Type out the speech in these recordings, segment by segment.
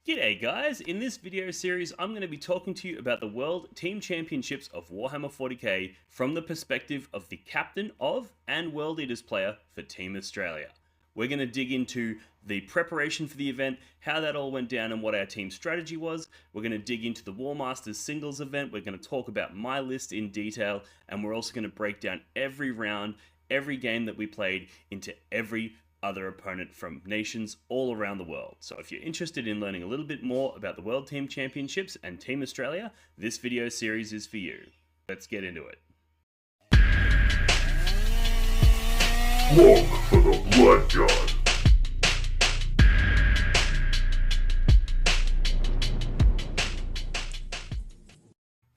G'day guys, in this video series I'm going to be talking to you about the World Team Championships of Warhammer 40k from the perspective of the captain of and World Leaders player for Team Australia. We're going to dig into the preparation for the event, how that all went down and what our team strategy was. We're going to dig into the War Masters singles event, we're going to talk about my list in detail, and we're also going to break down every round, every game that we played into every other opponent from nations all around the world. So if you're interested in learning a little bit more about the World Team Championships and Team Australia, this video series is for you. Let's get into it. Look for the blood god.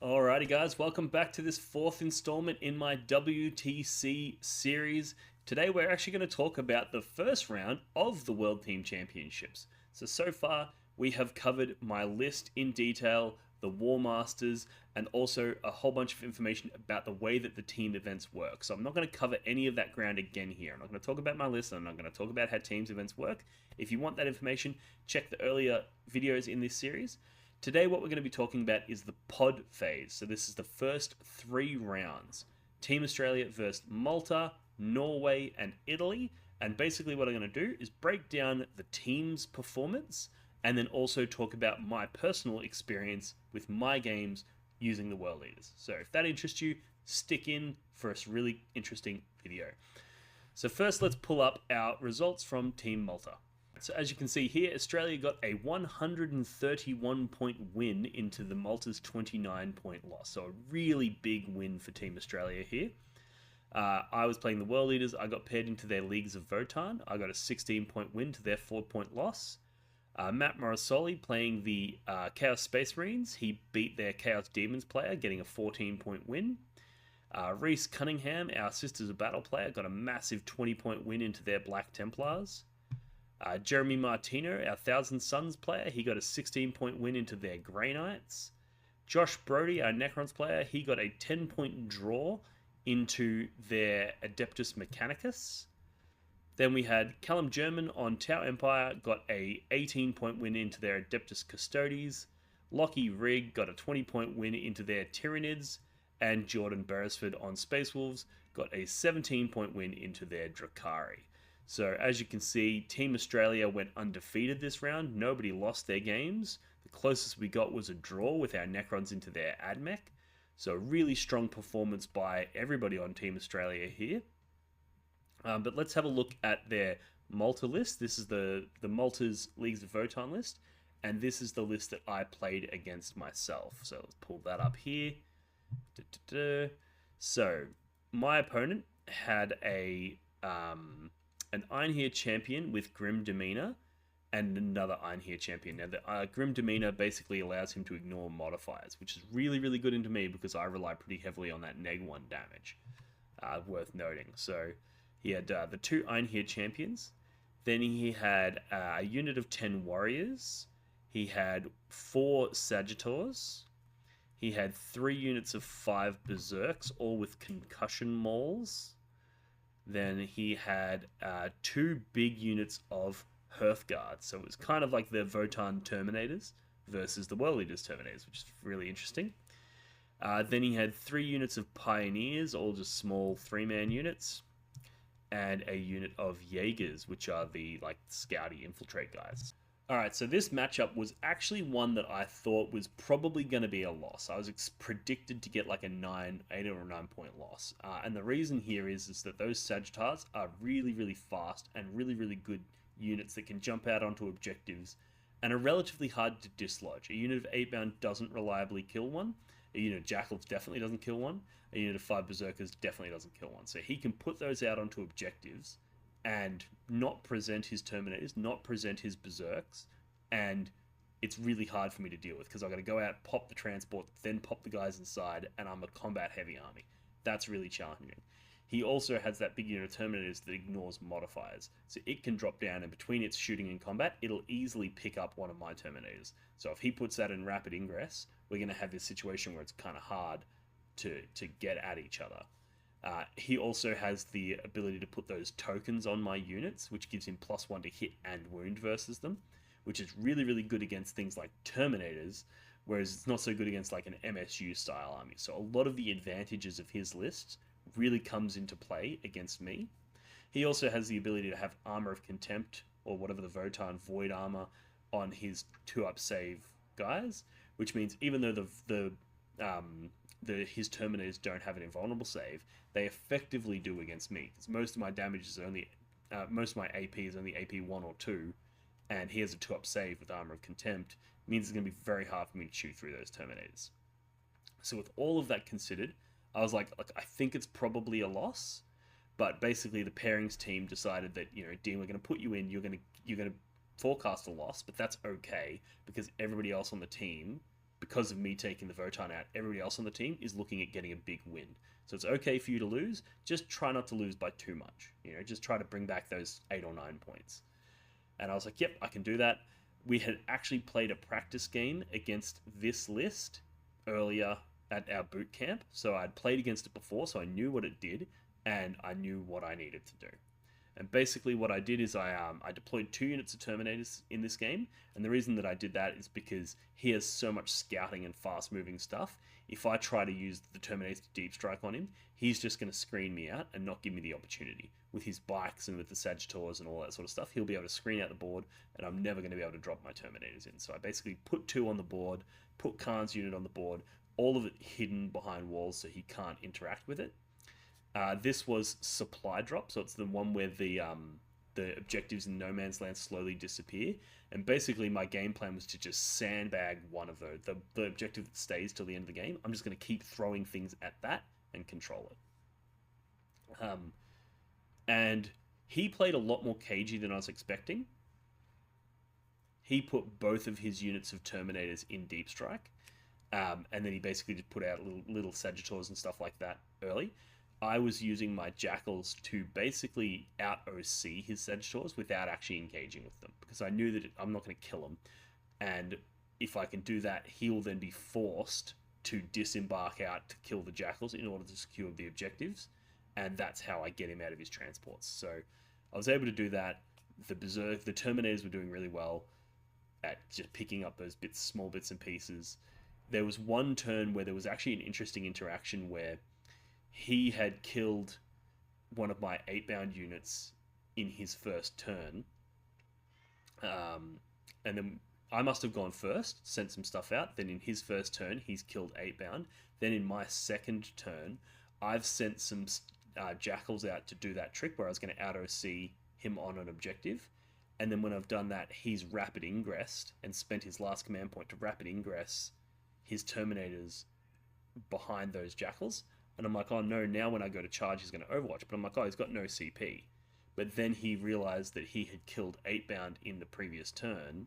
Alrighty guys, welcome back to this fourth installment in my WTC series. Today we're actually going to talk about the first round of the World Team Championships. So far we have covered my list in detail, the War Masters, and also a whole bunch of information about the way that the team events work. So I'm not going to cover any of that ground again here. I'm not going to talk about my list, and I'm not going to talk about how teams events work. If you want that information, check the earlier videos in this series. Today what we're going to be talking about is the pod phase. So this is the first 3 rounds. Team Australia versus Malta, Norway, and Italy. And basically what I'm going to do is break down the team's performance and then also talk about my personal experience with my games using the World Leaders. So if that interests you, stick in for a really interesting video. So first let's pull up our results from Team Malta. So as you can see here, Australia got a 131 point win into the Malta's 29 point loss. So a really big win for Team Australia here. I was playing the World Leaders. I got paired into their Leagues of Votann. I got a 16 point win to their 4 point loss. Matt Morrisoli playing the Chaos Space Marines. He beat their Chaos Demons player, getting a 14 point win. Reese Cunningham, our Sisters of Battle player, got a massive 20 point win into their Black Templars. Jeremy Martino, our Thousand Suns player, he got a 16 point win into their Grey Knights. Josh Brody, our Necrons player, he got a 10 point draw into their Adeptus Mechanicus. Then we had Callum German on Tau Empire, got a 18 point win into their Adeptus Custodes. Lockie Rigg got a 20 point win into their Tyranids. And Jordan Beresford on Space Wolves got a 17 point win into their Drakari. So as you can see, Team Australia went undefeated this round. Nobody lost their games. The closest we got was a draw with our Necrons into their AdMech. So really strong performance by everybody on Team Australia here. But let's have a look at their Malta list. This is the Malta's Leagues of Votann list. And this is the list that I played against myself. So let's pull that up here. So my opponent had an Einherjar champion with Grim Demeanor and another Einherjar champion. Now, the Grim Demeanor basically allows him to ignore modifiers, which is really, really good into me because I rely pretty heavily on that neg-1 damage. Worth noting. So he had the 2 Einherjar champions. Then he had a unit of 10 warriors. He had 4 Sagittars. He had 3 units of 5 Berserks, all with concussion mauls. Then he had 2 big units of Hearthguards. So it was kind of like the Votann Terminators versus the World Leaders Terminators, which is really interesting. Then he had 3 units of Pioneers, all just small 3-man units. And a unit of Jaegers, which are the scouty infiltrate guys. Alright, so this matchup was actually one that I thought was probably going to be a loss. I was predicted to get like a 8 or 9 point loss. And the reason here is that those Sagittars are really, really fast and really, really good units that can jump out onto objectives and are relatively hard to dislodge. A unit of 8-bound doesn't reliably kill one. A unit of Jackals definitely doesn't kill one. A unit of 5 Berserkers definitely doesn't kill one. So he can put those out onto objectives and not present his Terminators, not present his Berserks, and it's really hard for me to deal with because I've got to go out, pop the transport, then pop the guys inside, and I'm a combat-heavy army. That's really challenging. He also has that big unit of Terminators that ignores modifiers, so it can drop down, and between its shooting and combat, it'll easily pick up one of my Terminators. So if he puts that in rapid ingress, we're going to have this situation where it's kind of hard to get at each other. He also has the ability to put those tokens on my units, which gives him +1 to hit and wound versus them, which is really, really good against things like Terminators, whereas it's not so good against like an MSU style army. So a lot of the advantages of his list really comes into play against me. He also has the ability to have Armor of Contempt, or whatever the Votann Void Armor, on his 2-up save guys, which means even though his Terminators don't have an invulnerable save, they effectively do against me, because most of my damage is only most of my AP is only AP 1 or 2, and he has a 2-up save with Armor of Contempt. It means it's going to be very hard for me to shoot through those Terminators. So with all of that considered, I was like I think it's probably a loss, but basically the pairings team decided that, Dean, we're going to put you in, you're going to forecast a loss, but that's okay, because everybody else on the team, because of me taking the Votann out, everybody else on the team is looking at getting a big win. So it's okay for you to lose, just try not to lose by too much. Just try to bring back those 8 or 9 points. And I was like, yep, I can do that. We had actually played a practice game against this list earlier at our boot camp. So I'd played against it before, so I knew what it did, and I knew what I needed to do. And basically what I did is I deployed 2 units of Terminators in this game, and the reason that I did that is because he has so much scouting and fast-moving stuff. If I try to use the Terminators to deep strike on him, he's just going to screen me out and not give me the opportunity. With his bikes and with the Sagittars and all that sort of stuff, he'll be able to screen out the board, and I'm never going to be able to drop my Terminators in. So I basically put 2 on the board, put Khan's unit on the board, all of it hidden behind walls so he can't interact with it. This was supply drop, so it's the one where the objectives in No Man's Land slowly disappear. And basically, my game plan was to just sandbag one of those. The objective that stays till the end of the game, I'm just going to keep throwing things at that and control it. And he played a lot more cagey than I was expecting. He put both of his units of Terminators in Deep Strike, and then he basically just put out little Sagittars and stuff like that early. I was using my Jackals to basically out-OC his Sagittars without actually engaging with them, because I knew that I'm not going to kill him, and if I can do that, he'll then be forced to disembark out to kill the Jackals in order to secure the objectives, and that's how I get him out of his transports. So I was able to do that. The Terminators were doing really well at just picking up those small bits and pieces. There was one turn where there was actually an interesting interaction where he had killed one of my 8-bound units in his first turn. And then I must have gone first, sent some stuff out. Then in his first turn, he's killed 8-bound. Then in my second turn, I've sent some Jackals out to do that trick where I was going to out-OC him on an objective. And then when I've done that, he's rapid ingressed and spent his last command point to rapid ingress his Terminators behind those Jackals. And I'm like, oh no, now when I go to charge, he's going to Overwatch. But I'm like, oh, he's got no CP. But then he realized that he had killed 8-bound in the previous turn,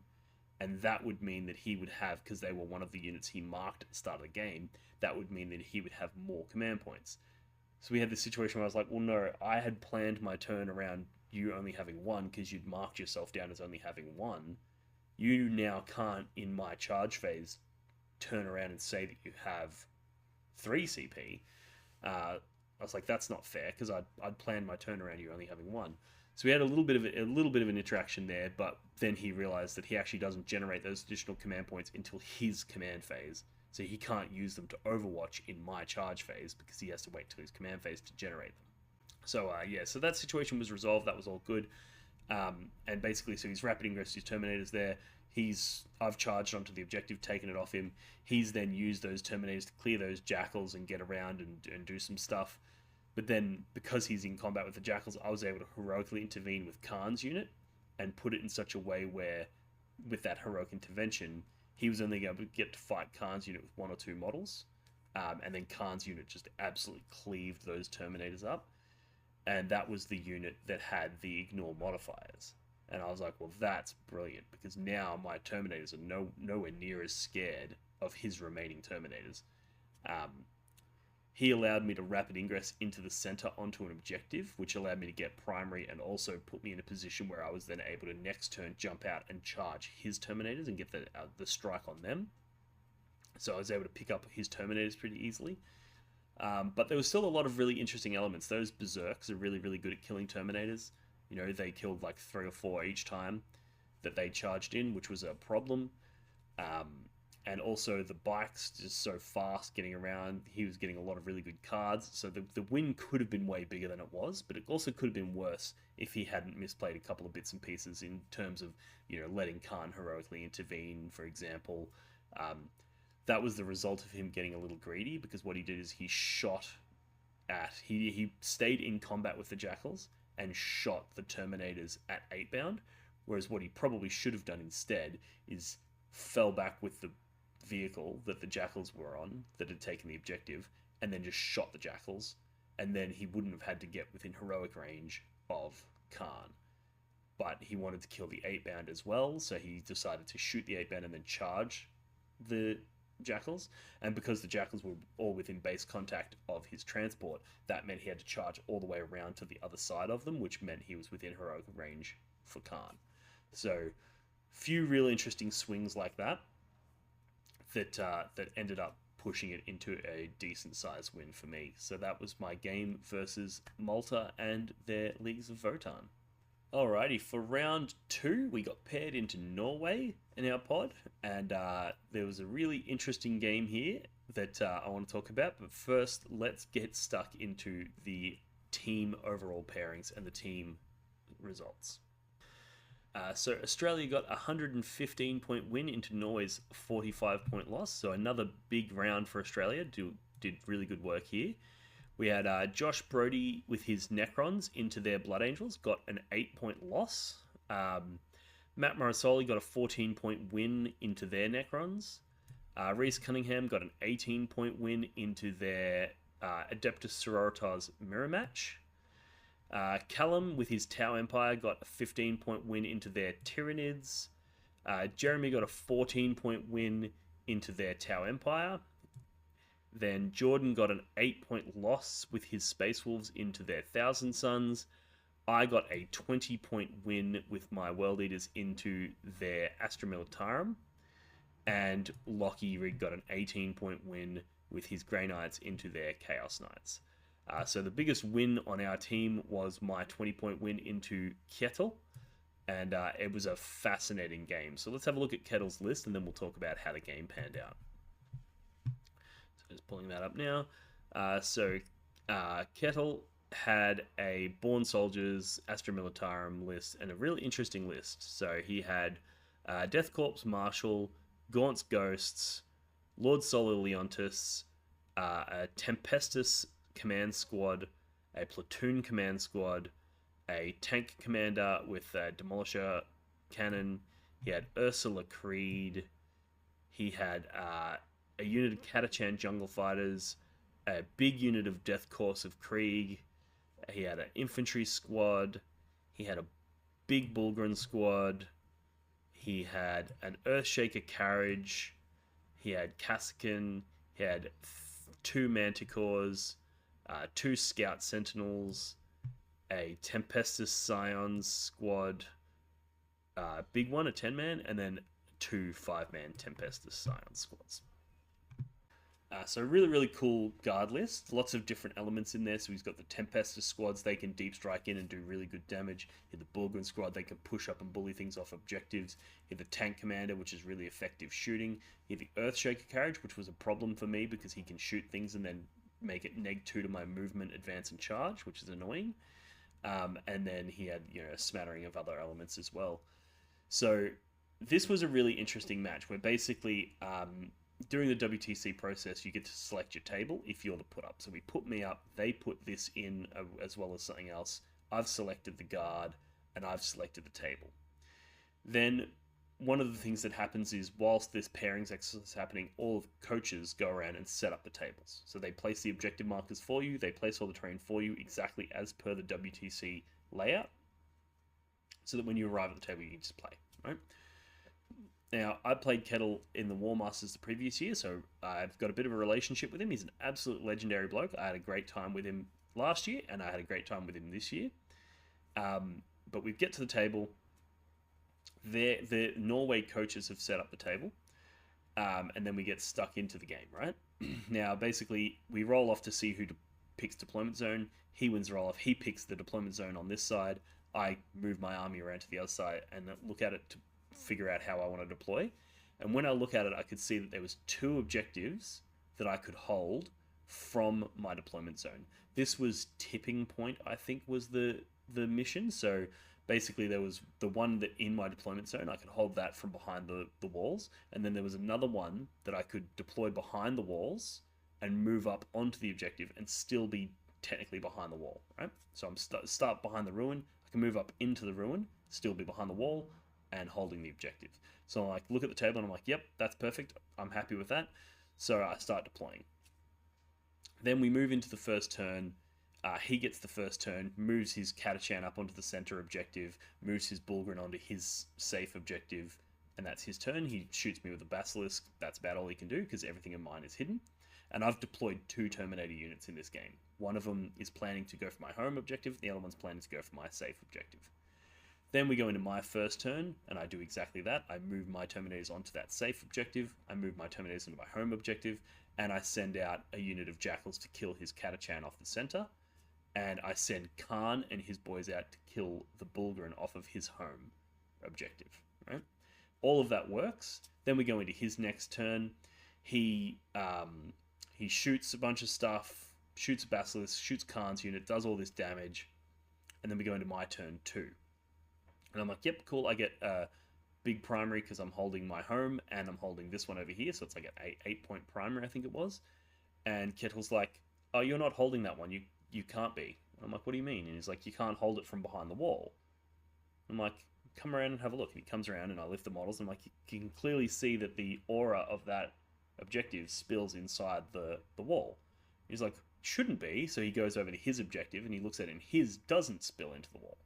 and that would mean that he would have, because they were one of the units he marked at the start of the game, that would mean that he would have more command points. So we had this situation where I was like, well, no, I had planned my turn around you only having 1 because you'd marked yourself down as only having 1. You now can't, in my charge phase, turn around and say that you have 3 CP. I was like, that's not fair, because I'd planned my turn around you only having 1. So we had a little bit of an interaction there, but then he realized that he actually doesn't generate those additional command points until his command phase. So he can't use them to Overwatch in my charge phase because he has to wait till his command phase to generate them. So so that situation was resolved. That was all good. And basically, so he's rapid ingressed his Terminators there. I've charged onto the objective, taken it off him. He's then used those Terminators to clear those Jackals and get around and do some stuff. But then, because he's in combat with the Jackals, I was able to heroically intervene with Khan's unit and put it in such a way where, with that heroic intervention, he was only able to get to fight Khan's unit with 1 or 2 models. And then Khan's unit just absolutely cleaved those Terminators up. And that was the unit that had the ignore modifiers. And I was like, well, that's brilliant, because now my Terminators are nowhere near as scared of his remaining Terminators. He allowed me to rapid ingress into the center onto an objective, which allowed me to get primary and also put me in a position where I was then able to next turn jump out and charge his Terminators and get the strike on them. So I was able to pick up his Terminators pretty easily. But there was still a lot of really interesting elements. Those Berserks are really, really good at killing Terminators. They killed like 3 or 4 each time. that they charged in, which was a problem. And also the bikes just so fast getting around. He was getting a lot of really good cards, so the win could have been way bigger than it was, but it also could have been worse if he hadn't misplayed a couple of bits and pieces in terms of letting Khan heroically intervene, for example. That was the result of him getting a little greedy, because what he did is he stayed in combat with the Jackals and shot the Terminators at 8 bound, whereas what he probably should have done instead is fell back with the vehicle that the Jackals were on that had taken the objective, and then just shot the Jackals, and then he wouldn't have had to get within heroic range of Khan. But he wanted to kill the 8 bound as well, so he decided to shoot the 8 bound and then charge the Jackals. And because the Jackals were all within base contact of his transport, that meant he had to charge all the way around to the other side of them, which meant he was within heroic range for Khan. So few real interesting swings like that ended up pushing it into a decent sized win for me. So that was my game versus Malta and their Leagues of Votan. Alrighty, for round 2, we got paired into Norway in our pod, and there was a really interesting game here that I want to talk about. But first, let's get stuck into the team overall pairings and the team results. So Australia got a 115-point win into Norway's 45-point loss. So another big round for Australia. Did really good work here. We had Josh Brody with his Necrons into their Blood Angels, got an 8-point loss. Matt Morrisoli got a 14-point win into their Necrons. Reese Cunningham got an 18-point win into their Adeptus Sororitas mirror match. Callum with his Tau Empire got a 15-point win into their Tyranids. Jeremy got a 14-point win into their Tau Empire. Then Jordan got an 8-point loss with his Space Wolves into their Thousand Suns. I got a 20-point win with my World Eaters into their Astra Militarum. And Lockie Rig got an 18-point win with his Grey Knights into their Chaos Knights. So the biggest win on our team was my 20-point win into Kettle, and it was a fascinating game. So let's have a look at Kettle's list, and then we'll talk about how the game panned out. So just pulling that up now. Kettle had a Born Soldiers, Astra Militarum list, and a really interesting list. So he had Death Corps Marshal, Gaunt's Ghosts, Lord Solar Leontis, a Tempestus Command Squad, a Platoon Command Squad, a Tank Commander with a Demolisher Cannon. He had Ursula Creed. He had a unit of Catachan Jungle Fighters, a big unit of Death Corps of Krieg. He had an Infantry Squad. He had a big Bulgren Squad. He had an Earthshaker Carriage. He had Kassakin. He had 2 Manticores. 2 Scout Sentinels, a Tempestus Scions squad, big one, a 10-man, and then 2 5-man Tempestus Scions squads. So really, really cool guard list. Lots of different elements in there. So he's got the Tempestus squads. They can deep strike in and do really good damage. He had the Bulgren squad. They can push up and bully things off objectives. He had the Tank Commander, which is really effective shooting. He had the Earthshaker Carriage, which was a problem for me because he can shoot things and then make it -2 to my movement, advance, and charge, which is annoying. And then he had a smattering of other elements as well. So this was a really interesting match where basically during the WTC process you get to select your table if you're the put up. So we put me up, they put this in as well as something else. I've selected the guard and I've selected the table. Then one of the things that happens is whilst this pairings exercise is happening, all of the coaches go around and set up the tables. So they place the objective markers for you, they place all the terrain for you exactly as per the WTC layout, so that when you arrive at the table you can just play, right? Now, I played Kettle in the War Masters the previous year, so I've got a bit of a relationship with him. He's an absolute legendary bloke. I had a great time with him last year, and I had a great time with him this year. But we get to the table. The Norway coaches have set up the table, and then we get stuck into the game, right? Now, basically, we roll off to see who picks deployment zone. He wins the roll off. He picks the deployment zone on this side. I move my army around to the other side and look at it to figure out how I want to deploy. And when I look at it, I could see that there was 2 objectives that I could hold from my deployment zone. This was tipping point, I think, was the mission. So basically, there was the one that in my deployment zone, I could hold that from behind the walls, and then there was another one that I could deploy behind the walls and move up onto the objective and still be technically behind the wall, right? So I'm start behind the ruin, I can move up into the ruin, still be behind the wall, and holding the objective. So I like look at the table and I'm like, yep, that's perfect. I'm happy with that. So I start deploying. Then we move into the first turn. He gets the first turn, moves his Catachan up onto the center objective, moves his Bulgrin onto his safe objective, and that's his turn. He shoots me with a Basilisk. That's about all he can do because everything in mine is hidden. And I've deployed 2 Terminator units in this game. One of them is planning to go for my home objective, the other one's planning to go for my safe objective. Then we go into my first turn, and I do exactly that. I move my Terminators onto that safe objective, I move my Terminators into my home objective, and I send out a unit of Jackals to kill his Catachan off the center. And I send Khan and his boys out to kill the Bulgrin off of his home objective, right? All of that works. Then we go into his next turn. He shoots a bunch of stuff, shoots a Basilisk, shoots Khan's unit, does all this damage, and then we go into my turn 2. And I'm like, yep, cool, I get a big primary because I'm holding my home, and I'm holding this one over here, so it's like an 8-point primary, I think it was. And Kettle's like, oh, you're not holding that one, you can't be. I'm like, what do you mean? And he's like, you can't hold it from behind the wall. I'm like, come around and have a look. And he comes around and I lift the models. And I'm like, you can clearly see that the aura of that objective spills inside the wall. He's like, shouldn't be. So he goes over to his objective and he looks at it and his doesn't spill into the wall.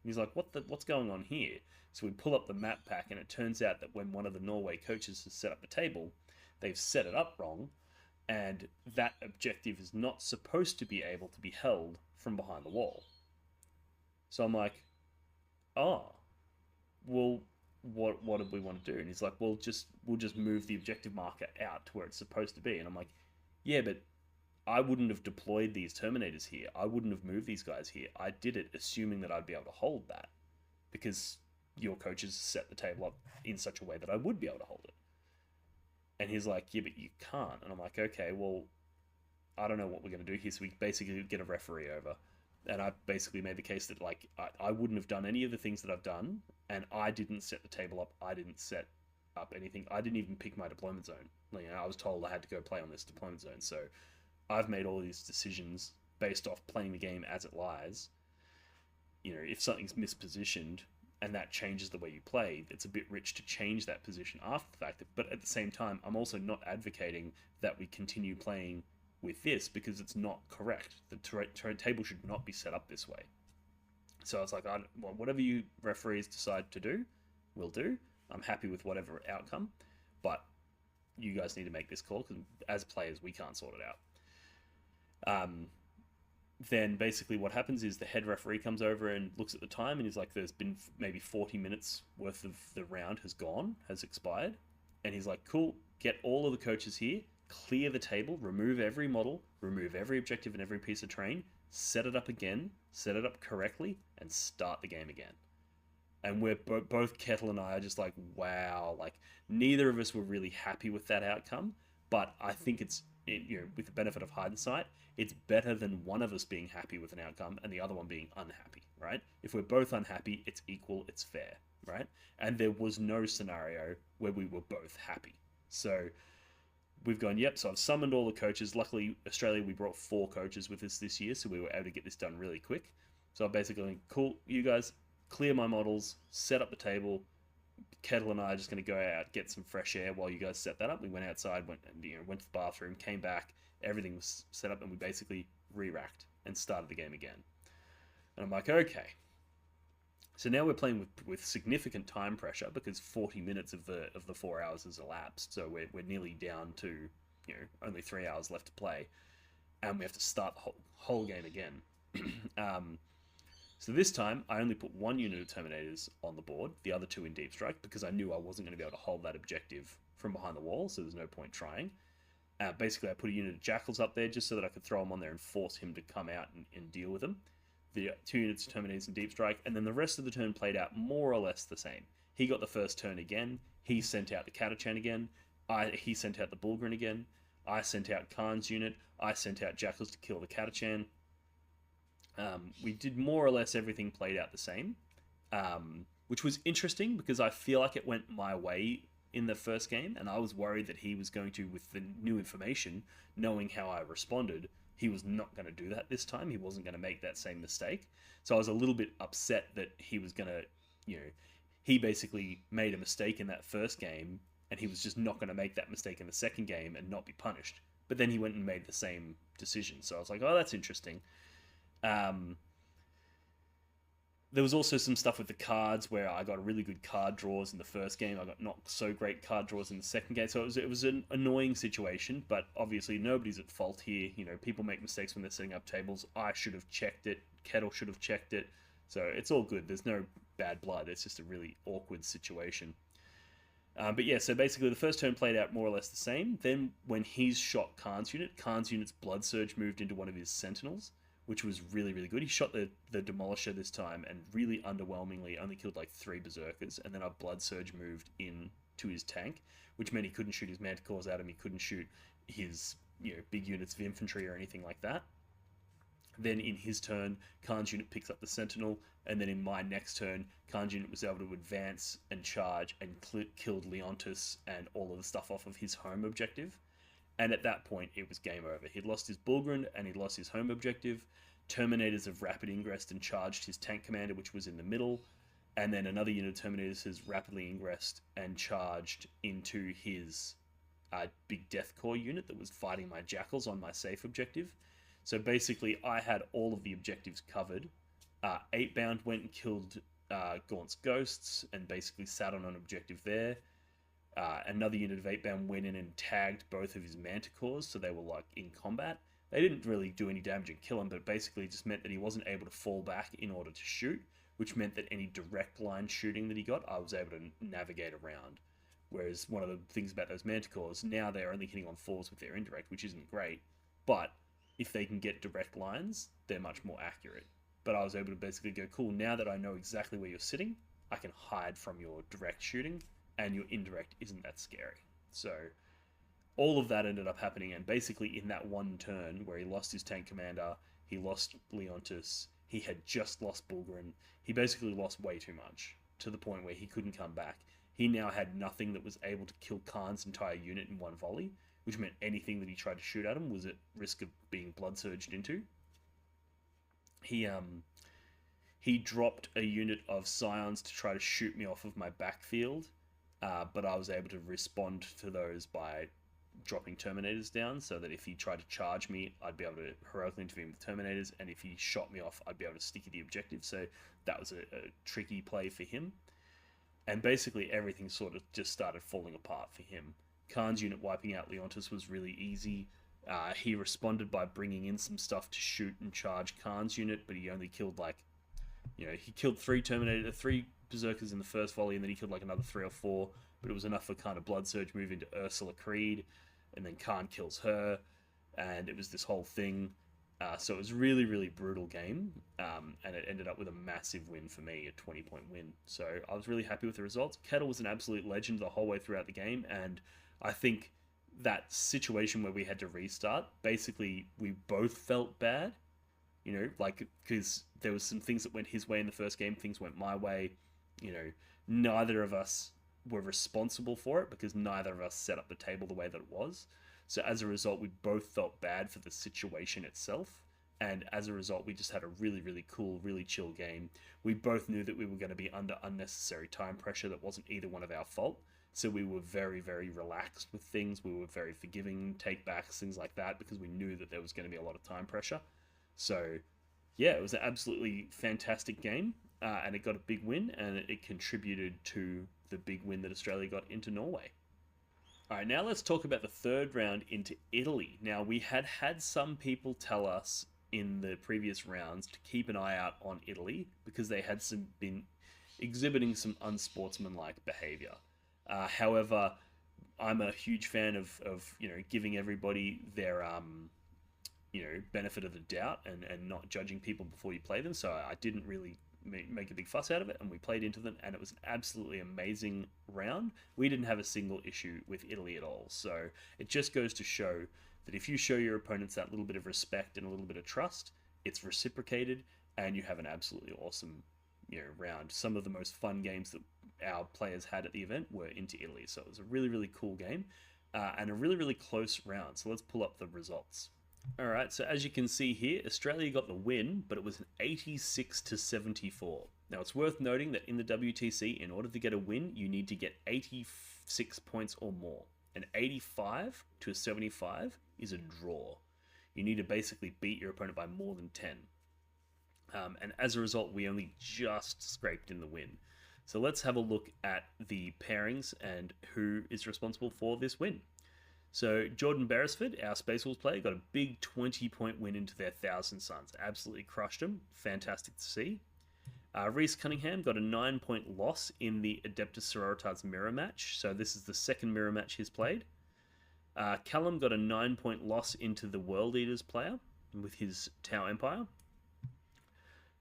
And he's like, what's going on here? So we pull up the map pack and it turns out that when one of the Norway coaches has set up a table, they've set it up wrong. And that objective is not supposed to be able to be held from behind the wall. So I'm like, oh, well, what do we want to do? And he's like, well, we'll just move the objective marker out to where it's supposed to be. And I'm like, yeah, but I wouldn't have deployed these Terminators here. I wouldn't have moved these guys here. I did it assuming that I'd be able to hold that because your coaches set the table up in such a way that I would be able to hold it. And he's like, yeah, but you can't. And I'm like, okay, well, I don't know what we're going to do here. So we basically get a referee over. And I basically made the case that, like, I wouldn't have done any of the things that I've done. And I didn't set the table up. I didn't set up anything. I didn't even pick my deployment zone. You know, I was told I had to go play on this deployment zone. So I've made all these decisions based off playing the game as it lies. You know, if something's mispositioned and that changes the way you play, it's a bit rich to change that position after the fact. But at the same time, I'm also not advocating that we continue playing with this because it's not correct. The table should not be set up this way. So I was like, well, whatever you referees decide to do, we'll do. I'm happy with whatever outcome, but you guys need to make this call because as players, we can't sort it out. Then basically what happens is the head referee comes over and looks at the time and he's like, there's been maybe 40 minutes worth of the round has expired. And he's like, cool, get all of the coaches here, clear the table, remove every model, remove every objective and every piece of terrain, set it up again, set it up correctly, and start the game again. And we're both Kettle and I are just like, wow, like neither of us were really happy with that outcome, but I think with the benefit of hindsight, it's better than one of us being happy with an outcome and the other one being unhappy, right? If we're both unhappy, it's equal, it's fair, right? And there was no scenario where we were both happy. So we've gone, yep, so I've summoned all the coaches. Luckily, Australia, we brought 4 coaches with us this year, so we were able to get this done really quick. So I'm basically, cool, you guys, clear my models, set up the table. Kettle and I are just going to go out, get some fresh air while you guys set that up. We went outside, went to the bathroom, came back, everything was set up, and we basically re-racked and started the game again. And I'm like, okay. So now we're playing with significant time pressure because 40 minutes of the 4 hours has elapsed. So we're nearly down to only 3 hours left to play, and we have to start the whole game again. So this time, I only put 1 unit of Terminators on the board, the other 2 in Deep Strike, because I knew I wasn't going to be able to hold that objective from behind the wall, so there's no point trying. Basically, I put a unit of Jackals up there just so that I could throw him on there and force him to come out and deal with him. The 2 units of Terminators in Deep Strike, and then the rest of the turn played out more or less the same. He got the first turn again. He sent out the Catachan again. He sent out the Bulgrin again. I sent out Khan's unit. I sent out Jackals to kill the Catachan. We did more or less everything played out the same, which was interesting because I feel like it went my way in the first game, and I was worried that he was going to, with the new information, knowing how I responded, he was not going to do that this time. He wasn't going to make that same mistake. So I was a little bit upset that he was going to, he basically made a mistake in that first game, and he was just not going to make that mistake in the second game and not be punished. But then he went and made the same decision. So I was like, oh, that's interesting. There was also some stuff with the cards where I got really good card draws in the first game. I got not so great card draws in the second game. So it was an annoying situation, but obviously nobody's at fault here. People make mistakes when they're setting up tables. I should have checked it. Kettle should have checked it. So it's all good. There's no bad blood. It's just a really awkward situation. But yeah, so basically the first turn played out more or less the same. Then when he's shot Khan's unit's Blood Surge moved into one of his Sentinels, which was really, really good. He shot the Demolisher this time and really underwhelmingly only killed like 3 Berserkers, and then our Blood Surge moved in to his tank, which meant he couldn't shoot his Manticores at him, he couldn't shoot his big units of infantry or anything like that. Then in his turn, Khan's unit picks up the Sentinel, and then in my next turn, Khan's unit was able to advance and charge and killed Leontis and all of the stuff off of his home objective. And at that point, it was game over. He'd lost his Bulgrin and he'd lost his home objective. Terminators have rapid ingressed and charged his tank commander, which was in the middle. And then another unit of Terminators has rapidly ingressed and charged into his big Death Core unit that was fighting my Jackals on my safe objective. So basically, I had all of the objectives covered. 8-bound went and killed Gaunt's Ghosts and basically sat on an objective there. Another unit of 8-bound went in and tagged both of his Manticores, so they were like in combat. They didn't really do any damage and kill him, but basically just meant that he wasn't able to fall back in order to shoot, which meant that any direct line shooting that he got, I was able to navigate around. Whereas one of the things about those Manticores, now they're only hitting on 4s with their indirect, which isn't great, but if they can get direct lines, they're much more accurate. But I was able to basically go, cool, now that I know exactly where you're sitting, I can hide from your direct shooting, and your indirect isn't that scary. So all of that ended up happening, and basically in that one turn where he lost his tank commander, he lost Leontis, he had just lost Bulgrin, he basically lost way too much, to the point where he couldn't come back. He now had nothing that was able to kill Khan's entire unit in one volley, which meant anything that he tried to shoot at him was at risk of being blood surged into. He dropped a unit of Scions to try to shoot me off of my backfield, but I was able to respond to those by dropping Terminators down, so that if he tried to charge me, I'd be able to heroically intervene with Terminators, and if he shot me off, I'd be able to sticky the objective. So that was a tricky play for him. And basically everything sort of just started falling apart for him. Khan's unit wiping out Leontis was really easy. He responded by bringing in some stuff to shoot and charge Khan's unit, but he only killed he killed 3 Berserkers in the first volley, and then he killed like another 3 or 4, but it was enough for kind of Blood Surge move into Ursula Creed, and then Khan kills her, and it was this whole thing. So it was a really, really brutal game, and it ended up with a massive win for me, a 20-point win. So I was really happy with the results. Kettle was an absolute legend the whole way throughout the game, and I think that situation where we had to restart, basically we both felt bad, because there was some things that went his way in the first game, things went my way. Neither of us were responsible for it because neither of us set up the table the way that it was. So as a result, we both felt bad for the situation itself. And as a result, we just had a really, really cool, really chill game. We both knew that we were going to be under unnecessary time pressure that wasn't either one of our fault. So we were very, very relaxed with things. We were very forgiving, take-backs, things like that, because we knew that there was going to be a lot of time pressure. So yeah, it was an absolutely fantastic game. And it got a big win, and it contributed to the big win that Australia got into Norway. All right, now let's talk about the third round into Italy. Now, we had some people tell us in the previous rounds to keep an eye out on Italy because they had been exhibiting some unsportsmanlike behavior. However, I'm a huge fan of giving everybody their benefit of the doubt and not judging people before you play them. So I didn't really make a big fuss out of it, and we played into them, and it was an absolutely amazing round. We didn't have a single issue with Italy at all. So it just goes to show that if you show your opponents that little bit of respect and a little bit of trust, it's reciprocated, and you have an absolutely awesome round. Some of the most fun games that our players had at the event were into Italy. So it was a really, really cool game and a really, really close round. So let's pull up the results. All right, so as you can see here, Australia got the win, but it was an 86-74. Now, it's worth noting that in the WTC, in order to get a win, you need to get 86 points or more. An 85-75 is a draw. You need to basically beat your opponent by more than 10. And as a result, we only just scraped in the win. So let's have a look at the pairings and who is responsible for this win. So Jordan Beresford, our Space Wolves player, got a big 20-point win into their Thousand Suns. Absolutely crushed them. Fantastic to see. Reese Cunningham got a 9-point loss in the Adeptus Sororitas mirror match. So this is the second mirror match he's played. Callum got a 9-point loss into the World Eaters player with his Tau Empire.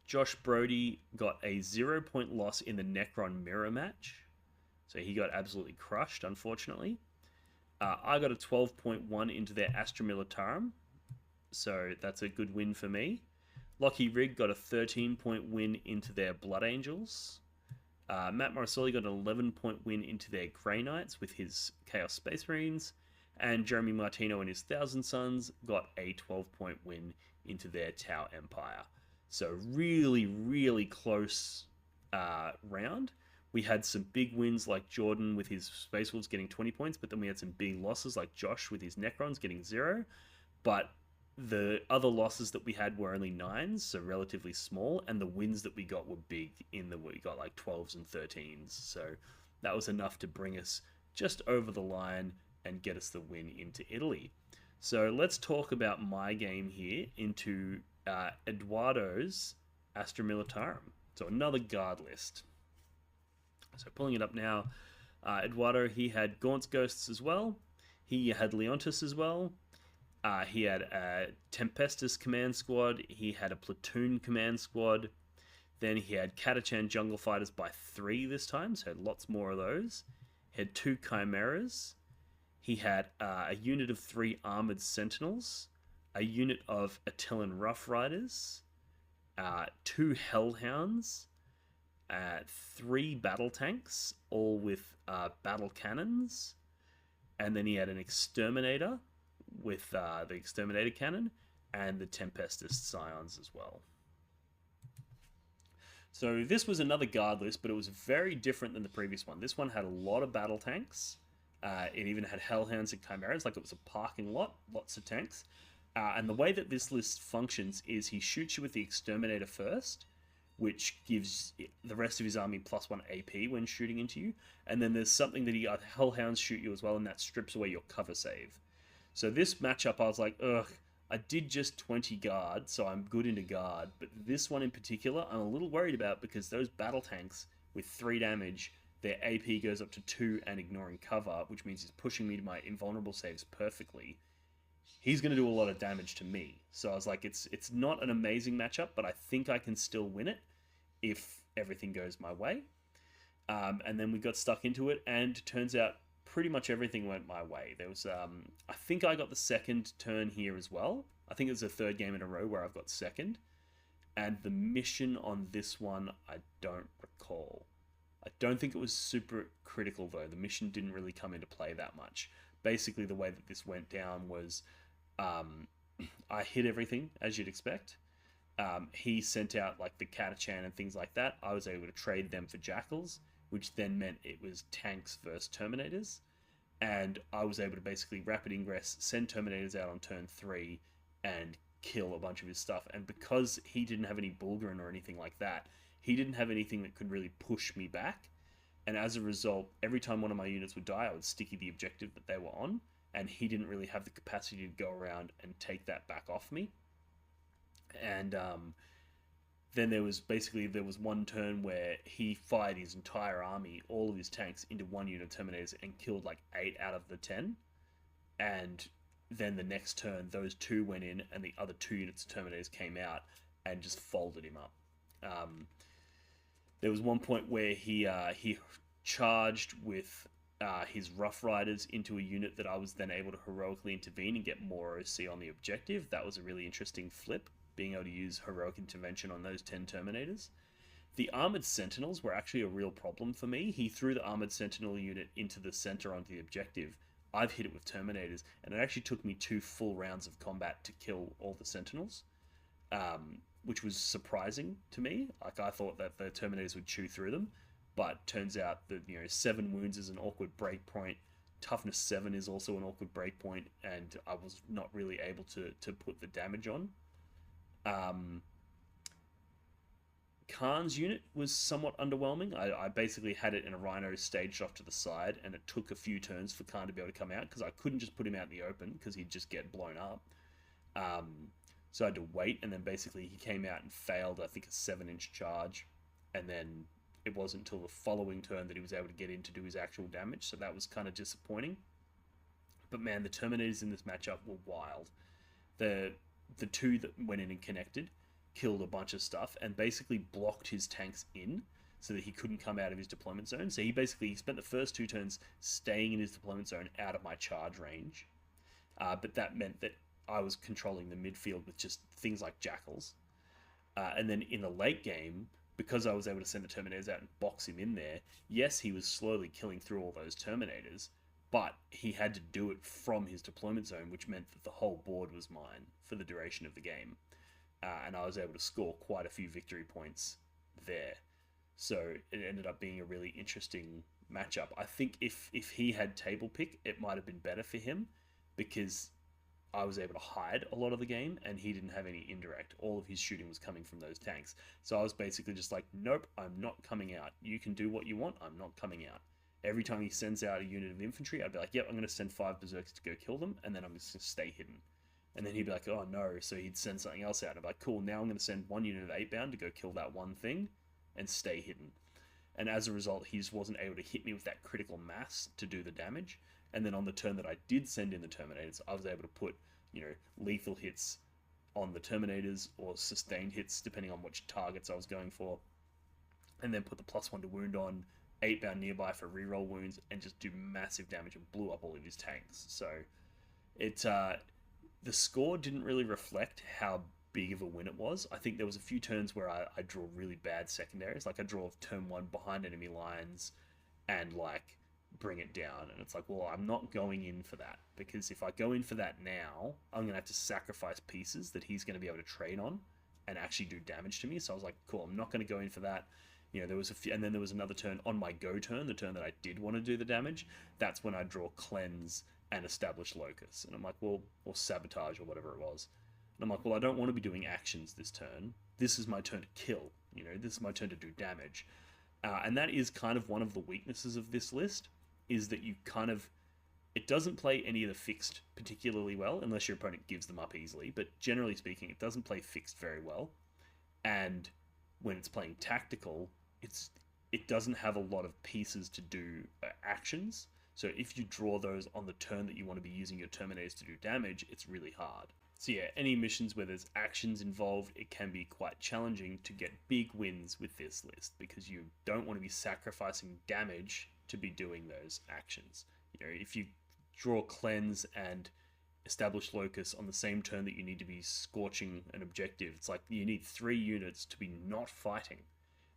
Josh Brody got a 0-point loss in the Necron mirror match. So he got absolutely crushed, unfortunately. I got a 12.1 into their Astra Militarum, so that's a good win for me. Lockie Rigg got a 13-point win into their Blood Angels. Matt Morriselli got an 11-point win into their Grey Knights with his Chaos Space Marines. And Jeremy Martino and his Thousand Suns got a 12-point win into their Tau Empire. So really, really close round. We had some big wins like Jordan with his Space Wolves getting 20 points, but then we had some big losses like Josh with his Necrons getting 0. But the other losses that we had were only 9s, so relatively small, and the wins that we got were big in that we got like 12s and 13s. So that was enough to bring us just over the line and get us the win into Italy. So let's talk about my game here into Eduardo's Astra Militarum. So another guard list. So pulling it up now, Eduardo, he had Gaunt's Ghosts as well. He had Leontis as well. He had a Tempestus command squad. He had a Platoon command squad. Then he had Catachan Jungle Fighters by 3 this time, so lots more of those. He had 2 Chimeras. He had a unit of 3 Armored Sentinels. A unit of Atellan Rough Riders. 2 Hellhounds. 3 battle tanks, all with battle cannons, and then he had an exterminator with the exterminator cannon and the Tempestus Scions as well. So this was another guard list, but it was very different than the previous one. This one had a lot of battle tanks. It even had Hellhounds and Chimeras, like it was a parking lot, lots of tanks. And the way that this list functions is he shoots you with the exterminator first, which gives the rest of his army +1 AP when shooting into you. And then there's something that Hellhounds shoot you as well, and that strips away your cover save. So this matchup, I was like, ugh, I did just 20 guard, so I'm good into guard. But this one in particular, I'm a little worried about because those battle tanks with 3 damage, their AP goes up to 2 and ignoring cover, which means he's pushing me to my invulnerable saves perfectly. He's going to do a lot of damage to me. So I was like, it's not an amazing matchup, but I think I can still win it if everything goes my way. And then we got stuck into it, and turns out pretty much everything went my way. There was, I think I got the second turn here as well. I think it was the 3rd game in a row where I've got second. And the mission on this one, I don't recall. I don't think it was super critical though. The mission didn't really come into play that much. Basically, the way that this went down was I hit everything, as you'd expect. He sent out like the Catachan and things like that. I was able to trade them for Jackals, which then meant it was tanks versus Terminators. And I was able to basically rapid ingress, send Terminators out on turn 3, and kill a bunch of his stuff. And because he didn't have any Bulgarin or anything like that, he didn't have anything that could really push me back. And as a result, every time one of my units would die, I would sticky the objective that they were on, and he didn't really have the capacity to go around and take that back off me. And then there was one turn where he fired his entire army, all of his tanks, into one unit of Terminators and killed like 8 out of the 10. And then the next turn, those 2 went in, and the other 2 units of Terminators came out and just folded him up. There was one point where he charged with his Rough Riders into a unit that I was then able to heroically intervene and get more OC on the objective. That was a really interesting flip, being able to use heroic intervention on those 10 Terminators. The Armored Sentinels were actually a real problem for me. He threw the Armored Sentinel unit into the center onto the objective. I've hit it with Terminators, and it actually took me 2 full rounds of combat to kill all the Sentinels, which was surprising to me. Like, I thought that the Terminators would chew through them, but turns out that 7 wounds is an awkward breakpoint. Toughness 7 is also an awkward breakpoint, and I was not really able to put the damage on. Khan's unit was somewhat underwhelming. I basically had it in a Rhino staged off to the side, and it took a few turns for Khan to be able to come out, because I couldn't just put him out in the open, because he'd just get blown up. So I had to wait, and then basically he came out and failed, I think, a 7-inch charge, and then it wasn't until the following turn that he was able to get in to do his actual damage, so that was kind of disappointing. But man, the Terminators in this matchup were wild. The 2 that went in and connected killed a bunch of stuff and basically blocked his tanks in so that he couldn't come out of his deployment zone. So he spent the first 2 turns staying in his deployment zone out of my charge range. But that meant that I was controlling the midfield with just things like jackals. And then in the late game, because I was able to send the Terminators out and box him in there, yes, he was slowly killing through all those Terminators, but he had to do it from his deployment zone, which meant that the whole board was mine for the duration of the game. And I was able to score quite a few victory points there. So it ended up being a really interesting matchup. I think if he had table pick, it might have been better for him, because I was able to hide a lot of the game and he didn't have any indirect. All of his shooting was coming from those tanks. So I was basically just like, nope, I'm not coming out. You can do what you want, I'm not coming out. Every time he sends out a unit of infantry, I'd be like, yep, I'm going to send 5 berserkers to go kill them, and then I'm just going to stay hidden. And then he'd be like, oh no, so he'd send something else out. And I'd be like, cool, now I'm going to send 1 unit of 8-bound to go kill that one thing and stay hidden. And as a result, he just wasn't able to hit me with that critical mass to do the damage. And then on the turn that I did send in the Terminators, I was able to put, lethal hits on the Terminators, or sustained hits, depending on which targets I was going for. And then put the +1 to wound on, 8-bound nearby for reroll wounds, and just do massive damage and blew up all of his tanks. So the score didn't really reflect how big of a win it was. I think there was a few turns where I draw really bad secondaries. Like, I draw turn 1 behind enemy lines and bring it down, and it's like, well, I'm not going in for that, because if I go in for that now, I'm gonna have to sacrifice pieces that he's going to be able to trade on and actually do damage to me. So I was like, cool, I'm not going to go in for that. There was a few, and then there was another turn on my go turn, the turn that I did want to do the damage. That's when I draw Cleanse and Establish Locus, and I'm like, well, or Sabotage, or whatever it was. And I'm like, well, I don't want to be doing actions this turn. This is my turn to kill. This is my turn to do damage. And that is kind of one of the weaknesses of this list, is that it doesn't play any of the fixed particularly well, unless your opponent gives them up easily. But generally speaking, it doesn't play fixed very well. And when it's playing tactical, it doesn't have a lot of pieces to do actions. So if you draw those on the turn that you want to be using your Terminators to do damage, it's really hard. So yeah, any missions where there's actions involved, it can be quite challenging to get big wins with this list, because you don't want to be sacrificing damage to be doing those actions. If you draw Cleanse and Establish Locus on the same turn that you need to be scorching an objective, it's like you need 3 units to be not fighting.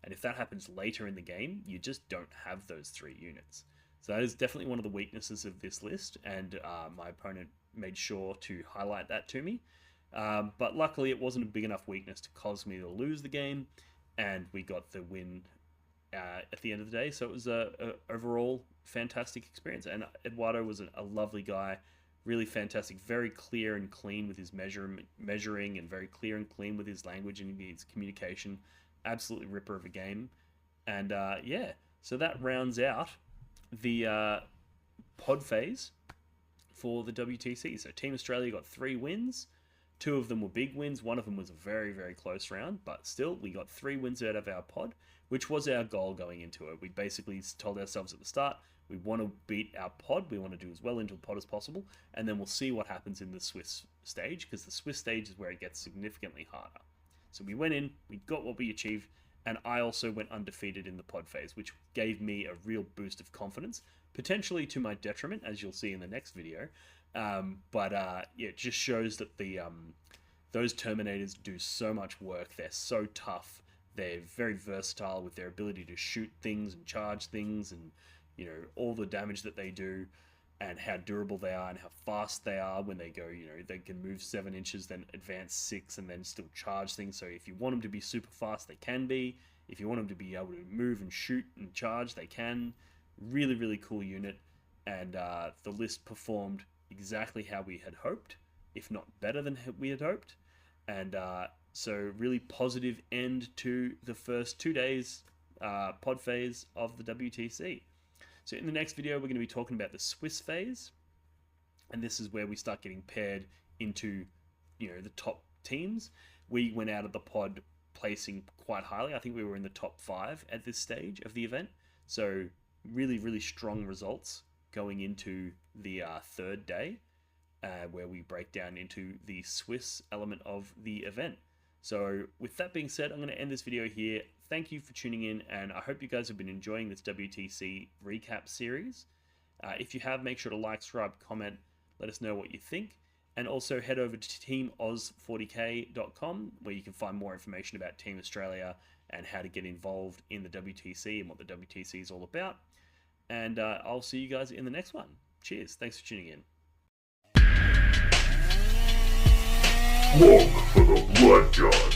And if that happens later in the game, you just don't have those 3 units. So that is definitely one of the weaknesses of this list, and my opponent made sure to highlight that to me. But luckily, it wasn't a big enough weakness to cause me to lose the game, and we got the win at the end of the day. So it was a overall fantastic experience, and Eduardo was a lovely guy, really fantastic, very clear and clean with his measuring, and very clear and clean with his language and his communication. Absolutely ripper of a game. And yeah, so that rounds out the pod phase for the WTC. So Team Australia got 3 wins. 2 of them were big wins. 1 of them was a very, very close round, but still, we got 3 wins out of our pod, which was our goal going into it. We basically told ourselves at the start, we want to beat our pod. We want to do as well into a pod as possible, and then we'll see what happens in the Swiss stage, because the Swiss stage is where it gets significantly harder. So we went in, we got what we achieved, and I also went undefeated in the pod phase, which gave me a real boost of confidence, potentially to my detriment, as you'll see in the next video. Yeah, it just shows that those Terminators do so much work. They're so tough. They're very versatile with their ability to shoot things and charge things, and all the damage that they do, and how durable they are and how fast they are when they go. They can move 7 inches, then advance 6, and then still charge things. So if you want them to be super fast, they can be. If you want them to be able to move and shoot and charge, they can. Really, really cool unit, and the list performed exactly how we had hoped, if not better than we had hoped. And so really positive end to the first 2 days pod phase of the WTC. So in the next video, we're going to be talking about the Swiss phase, and this is where we start getting paired into the top teams. We went out of the pod placing quite highly. I think we were in the top 5 at this stage of the event. So really, really strong results going into the third day, where we break down into the Swiss element of the event. So with that being said, I'm going to end this video here. Thank you for tuning in, and I hope you guys have been enjoying this WTC recap series. If you have, make sure to like, subscribe, comment, let us know what you think. And also head over to teamOz40k.com, where you can find more information about Team Australia and how to get involved in the WTC and what the WTC is all about. And I'll see you guys in the next one. Cheers. Thanks for tuning in. Look for the blood god.